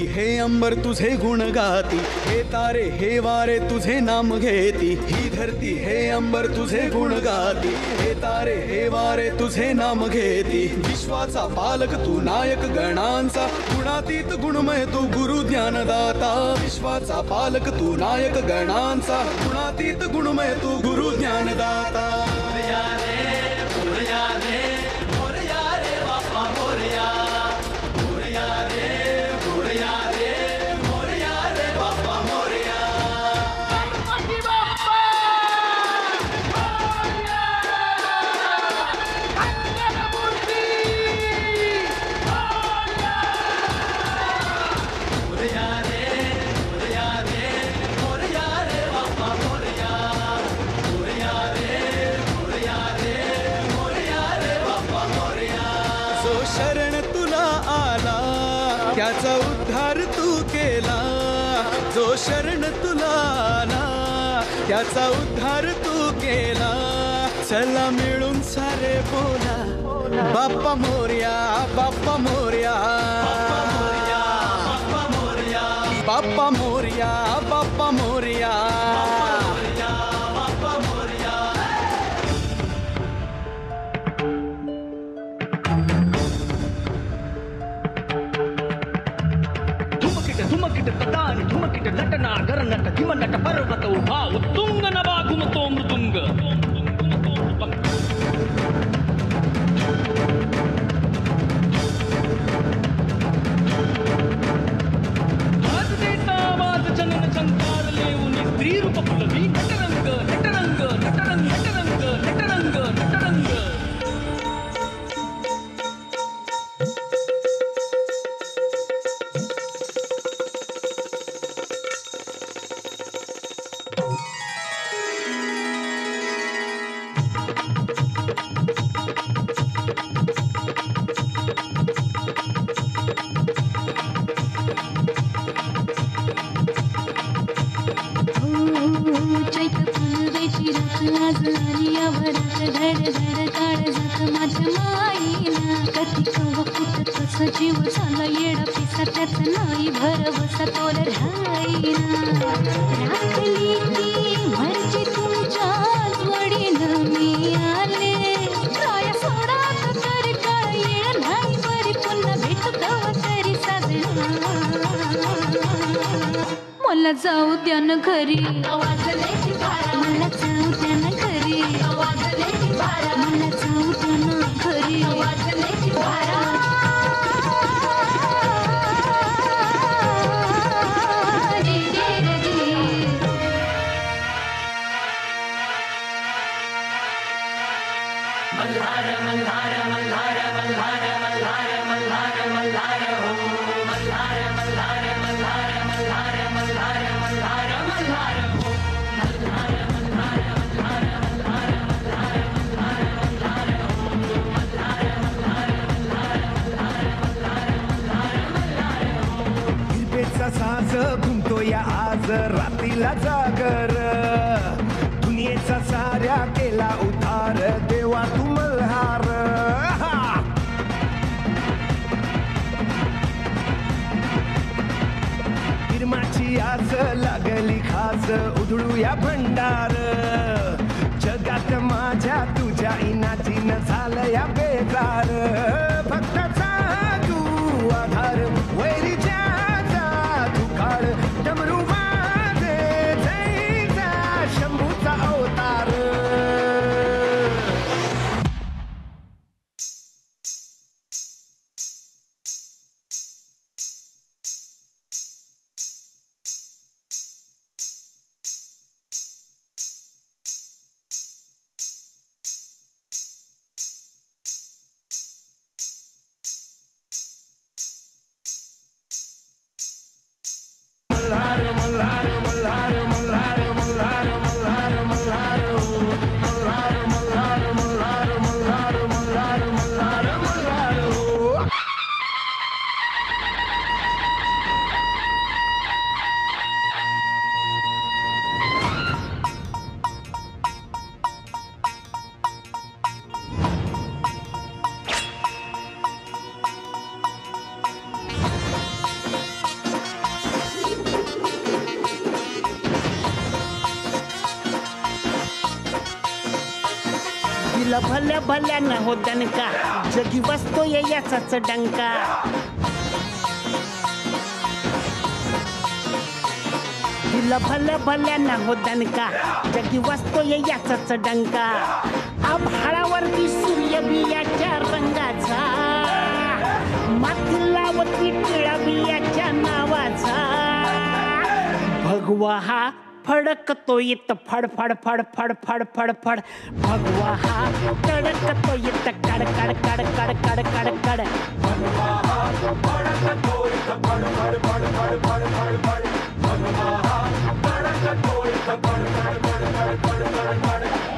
हे अंबर तुझे गुण गाती, हे तारे हे वारे तुझे नाम घेती. ही धरती हे अंबर तुझे गुण गाती, हे तारे हे वारे तुझे नाम घेती. विश्वाचा पालक तू नायक गणांचा, गुणातीत गुणमय तू गुरु ज्ञानदाता. विश्वाचा पालक तू नायक गणांचा, गुणातीत गुणमय तू गुरु ज्ञानदाता. शरण तुला आला त्याचा उद्धार तू केला. जो शरण तुला आला त्याचा उद्धार तू केला. चला मिळून सारे बोला बाप्पा मोरया, बाप्पा मोरया, बाप्पा मोरया, बाप्पा मोरया. धुमकिट नटना गरनट धिमनट पर्वत उभा उत्तुंग नभा घुमतो मृदुंग. आज देता आवाज जनन संकार लेऊन स्त्री रूप फुलवी. नटरंग नटरंग नटरंग नटरंग नटरंग नटरंग. जीव झाला येडा पिसा त्याच नाही भरवसा तोर राहिना. राखली ती मर्जी तुमच्या जोडीनं मी आले. काय सोडात तर काय येळ नाही बरी पुन्हा भेटू कवा तरी साजणा. मला जाऊ द्या न घरी, मला जाऊ द्या न घरी, मला जाऊ द्या न घरी. साज घुमतो या आज रात्रीला जागर. दुनियेचा साऱ्या केला उद्धार देवा तू मल्हार. निर्माची आज लागली खास उधळू या भंडार. जगात माझ्या तुझ्या इनाची न झालं या बेजार. भक्ताचा तू आधार वैरीच्या डमरू वाजे जैसा शंभूचा अवतार. तिला भल्या भल्या न हो दणका जगी बसतोय याचाच डंका तिला भल्या भल्या न हो दणका जगी बसतोय याचाच डंका आभाळावरती सूर्य बियाच्या रंगाचा माती लावती टिळा बियाच्या नावाचा भगवा हा फडकतो येत फड फड फड फड फड फड फड भगवा हा तडकतो येत कड कड कड कड कड कड कड भगवा हा फडकतो येत फड फड फड फड फड फड फड भगवा हा तडकतो येत फड फड फड फड फड फड फड फड